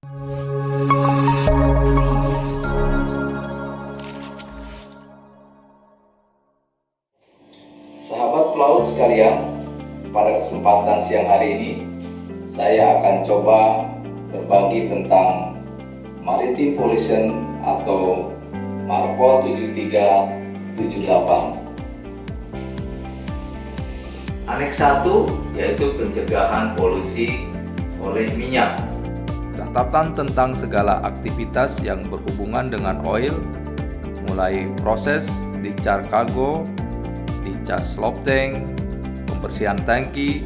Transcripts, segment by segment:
Sahabat pelaut sekalian, pada kesempatan siang hari ini saya akan coba berbagi tentang Maritime Pollution atau MARPOL 7378. Aneks 1 yaitu pencegahan polusi oleh minyak. Catatan tentang segala aktivitas yang berhubungan dengan oil, mulai proses discharge kargo, discharge slope tank, pembersihan tangki,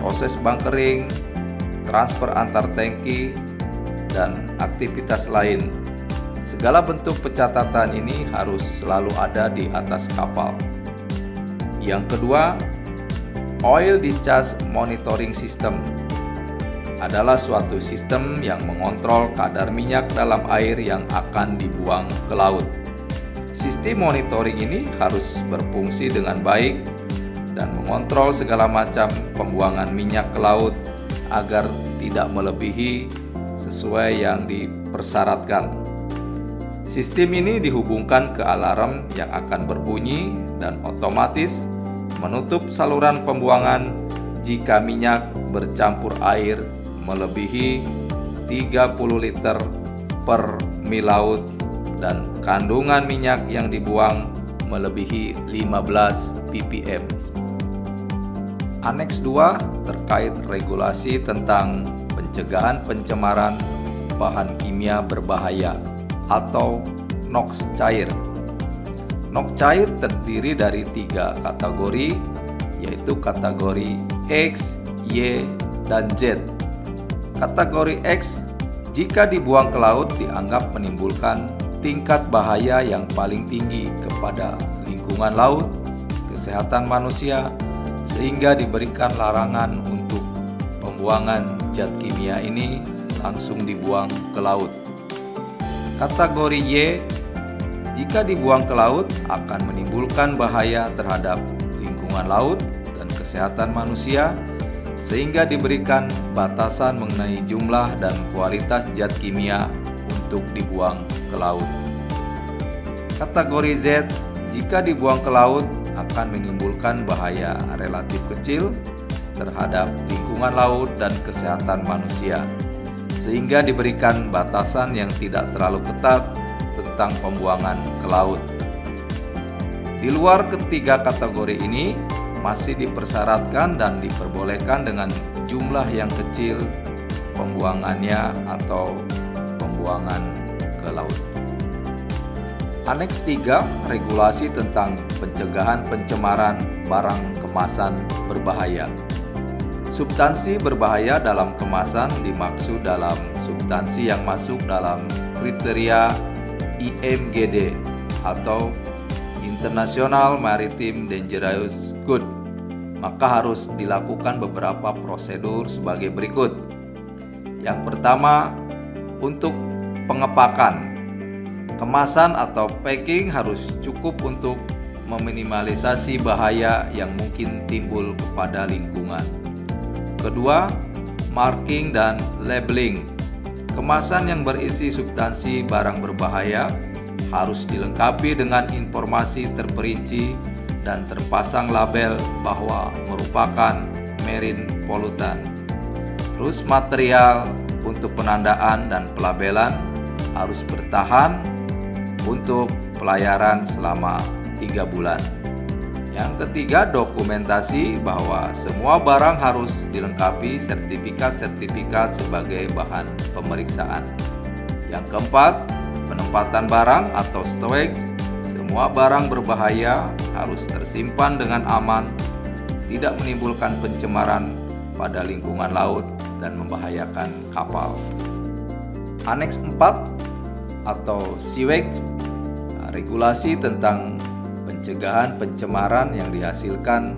proses bunkering, transfer antar tangki, dan aktivitas lain. Segala bentuk pencatatan ini harus selalu ada di atas kapal. Yang kedua, Oil Discharge Monitoring System adalah suatu sistem yang mengontrol kadar minyak dalam air yang akan dibuang ke laut. Sistem monitoring ini harus berfungsi dengan baik dan mengontrol segala macam pembuangan minyak ke laut agar tidak melebihi sesuai yang dipersyaratkan. Sistem ini dihubungkan ke alarm yang akan berbunyi dan otomatis menutup saluran pembuangan jika minyak bercampur air melebihi 30 liter per mil laut dan kandungan minyak yang dibuang melebihi 15 ppm. Aneks 2 terkait regulasi tentang pencegahan pencemaran bahan kimia berbahaya atau NOx cair. NOx cair terdiri dari 3 kategori, yaitu kategori X, Y, dan Z. Kategori X, jika dibuang ke laut dianggap menimbulkan tingkat bahaya yang paling tinggi kepada lingkungan laut, kesehatan manusia, sehingga diberikan larangan untuk pembuangan zat kimia ini langsung dibuang ke laut. Kategori Y, jika dibuang ke laut akan menimbulkan bahaya terhadap lingkungan laut dan kesehatan manusia, sehingga diberikan batasan mengenai jumlah dan kualitas zat kimia untuk dibuang ke laut. Kategori Z, jika dibuang ke laut akan menimbulkan bahaya relatif kecil terhadap lingkungan laut dan kesehatan manusia, sehingga diberikan batasan yang tidak terlalu ketat tentang pembuangan ke laut. Di luar ketiga kategori ini masih dipersyaratkan dan diperbolehkan dengan jumlah yang kecil pembuangannya atau pembuangan ke laut. Aneks 3, regulasi tentang pencegahan pencemaran barang kemasan berbahaya. Substansi berbahaya dalam kemasan dimaksud dalam substansi yang masuk dalam kriteria IMGD atau International Maritime Dangerous Good. Maka harus dilakukan beberapa prosedur sebagai berikut. Yang pertama, untuk pengepakan. Kemasan atau packing harus cukup untuk meminimalisasi bahaya yang mungkin timbul kepada lingkungan. Kedua, marking dan labeling. Kemasan yang berisi substansi barang berbahaya harus dilengkapi dengan informasi terperinci dan terpasang label bahwa merupakan marine pollutant. Terus material untuk penandaan dan pelabelan harus bertahan untuk pelayaran selama 3 bulan. Yang ketiga, dokumentasi bahwa semua barang harus dilengkapi sertifikat-sertifikat sebagai bahan pemeriksaan. Yang keempat, penempatan barang atau storage. Semua barang berbahaya harus tersimpan dengan aman, tidak menimbulkan pencemaran pada lingkungan laut dan membahayakan kapal. Aneks 4 atau SEWAC, regulasi tentang pencegahan pencemaran yang dihasilkan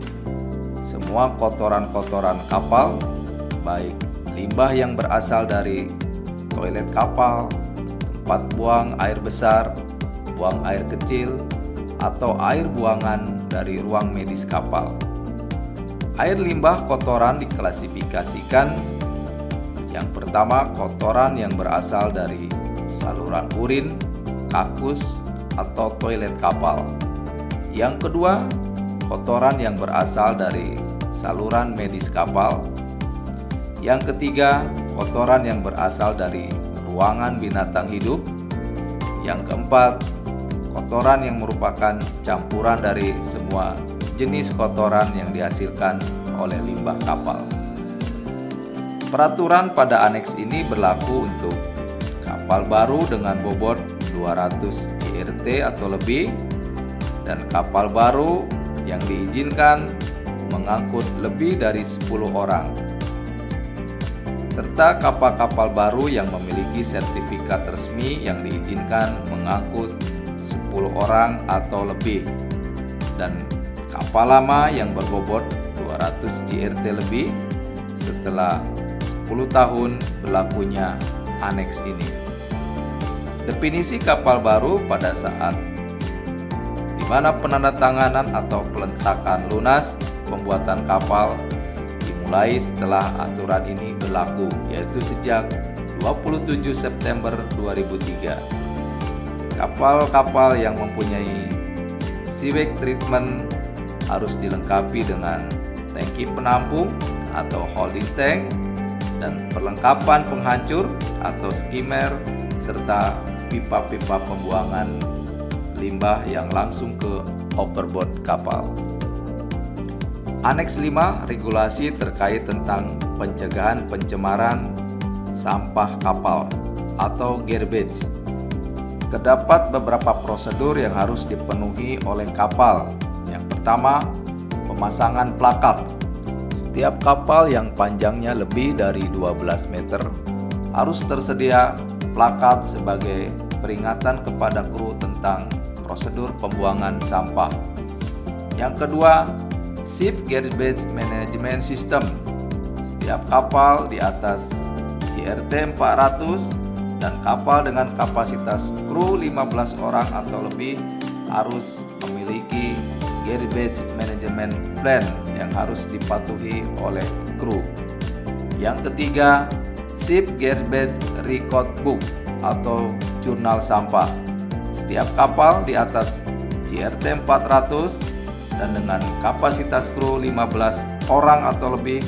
semua kotoran-kotoran kapal, baik limbah yang berasal dari toilet kapal, tempat buang air besar, buang air kecil, atau air buangan dari ruang medis kapal. Air limbah kotoran diklasifikasikan Yang pertama, kotoran yang berasal dari saluran urin, kakus, atau toilet kapal. Yang kedua, kotoran yang berasal dari saluran medis kapal. Yang ketiga, kotoran yang berasal dari ruangan binatang hidup. Yang keempat, kotoran yang merupakan campuran dari semua jenis kotoran yang dihasilkan oleh limbah kapal. Peraturan pada aneks ini berlaku untuk kapal baru dengan bobot 200 CRT atau lebih dan kapal baru yang diizinkan mengangkut lebih dari 10 orang, serta kapal-kapal baru yang memiliki sertifikat resmi yang diizinkan mengangkut 10 orang atau lebih, dan kapal lama yang berbobot 200 CRT lebih setelah 10 tahun berlakunya aneks ini. Definisi kapal baru pada saat di mana penandatanganan atau peletakan lunas pembuatan kapal dimulai setelah aturan ini berlaku, yaitu sejak 27 September 2003. Kapal-kapal yang mempunyai sewage treatment harus dilengkapi dengan tangki penampung atau holding tank dan perlengkapan penghancur atau skimmer serta pipa-pipa pembuangan limbah yang langsung ke overboard kapal. Aneks 5 regulasi terkait tentang pencegahan pencemaran sampah kapal atau garbage. Terdapat beberapa prosedur yang harus dipenuhi oleh kapal. Yang pertama, pemasangan plakat. Setiap kapal yang panjangnya lebih dari 12 meter harus tersedia plakat sebagai peringatan kepada kru tentang prosedur pembuangan sampah. Yang kedua, Ship Garbage Management System. Setiap kapal di atas CRT 400 dan kapal dengan kapasitas kru 15 orang atau lebih harus memiliki Garbage Management Plan yang harus dipatuhi oleh kru. Yang ketiga, Ship Garbage Record Book atau jurnal sampah. Setiap kapal di atas CRT 400 dan dengan kapasitas kru 15 orang atau lebih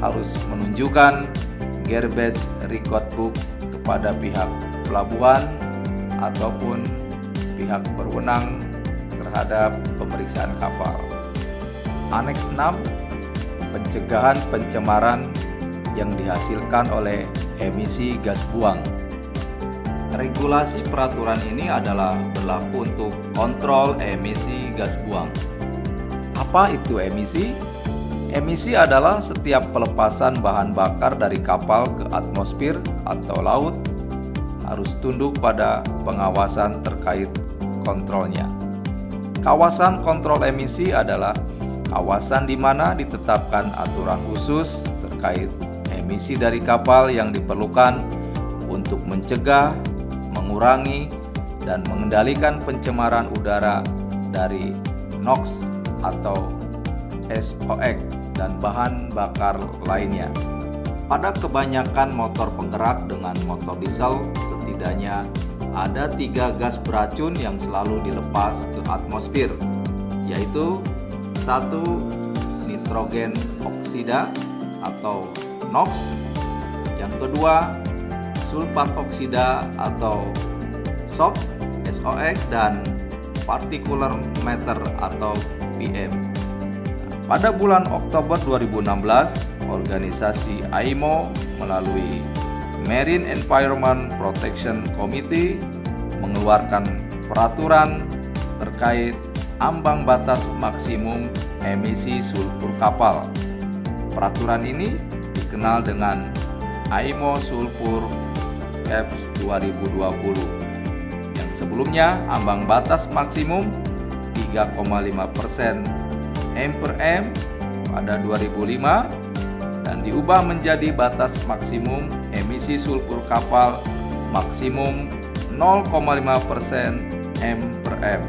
harus menunjukkan Garbage Record Book kepada pihak pelabuhan ataupun pihak berwenang terhadap pemeriksaan kapal. Aneks 6, pencegahan pencemaran yang dihasilkan oleh emisi gas buang. Regulasi peraturan ini adalah berlaku untuk kontrol emisi gas buang. Apa itu emisi? Emisi adalah setiap pelepasan bahan bakar dari kapal ke atmosfer atau laut harus tunduk pada pengawasan terkait kontrolnya. Kawasan kontrol emisi adalah kawasan di mana ditetapkan aturan khusus terkait emisi dari kapal yang diperlukan untuk mencegah, mengurangi, dan mengendalikan pencemaran udara dari NOx atau SOx dan bahan bakar lainnya. Pada kebanyakan motor penggerak dengan motor diesel, setidaknya ada 3 gas beracun yang selalu dilepas ke atmosfer, yaitu 1. Nitrogen oksida atau NOx. Yang kedua, sulfat oksida atau SOx, dan particular matter atau PM. Pada bulan Oktober 2016, organisasi IMO melalui Marine Environment Protection Committee mengeluarkan peraturan terkait ambang batas maksimum emisi sulfur kapal. Peraturan ini dikenal dengan IMO Sulfur Caps 2020 yang sebelumnya ambang batas maksimum 3,5% m/m pada 2005 dan diubah menjadi batas maksimum emisi sulfur kapal maksimum 0,5% m/m.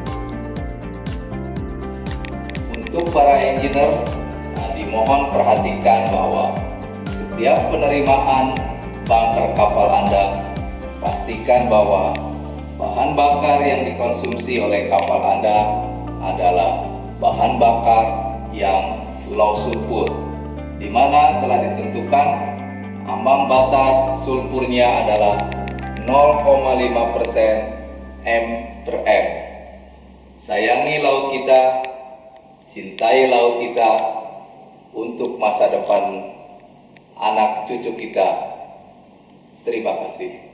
Untuk para engineer, dimohon perhatikan bahwa setiap penerimaan bunker kapal Anda, pastikan bahwa bahan bakar yang dikonsumsi oleh kapal Anda adalah bahan bakar yang low sulfur, di mana telah ditentukan ambang batas sulfurnya adalah 0,5% m/m. Sayangi laut kita, cintai laut kita untuk masa depan anak cucu kita. Terima kasih.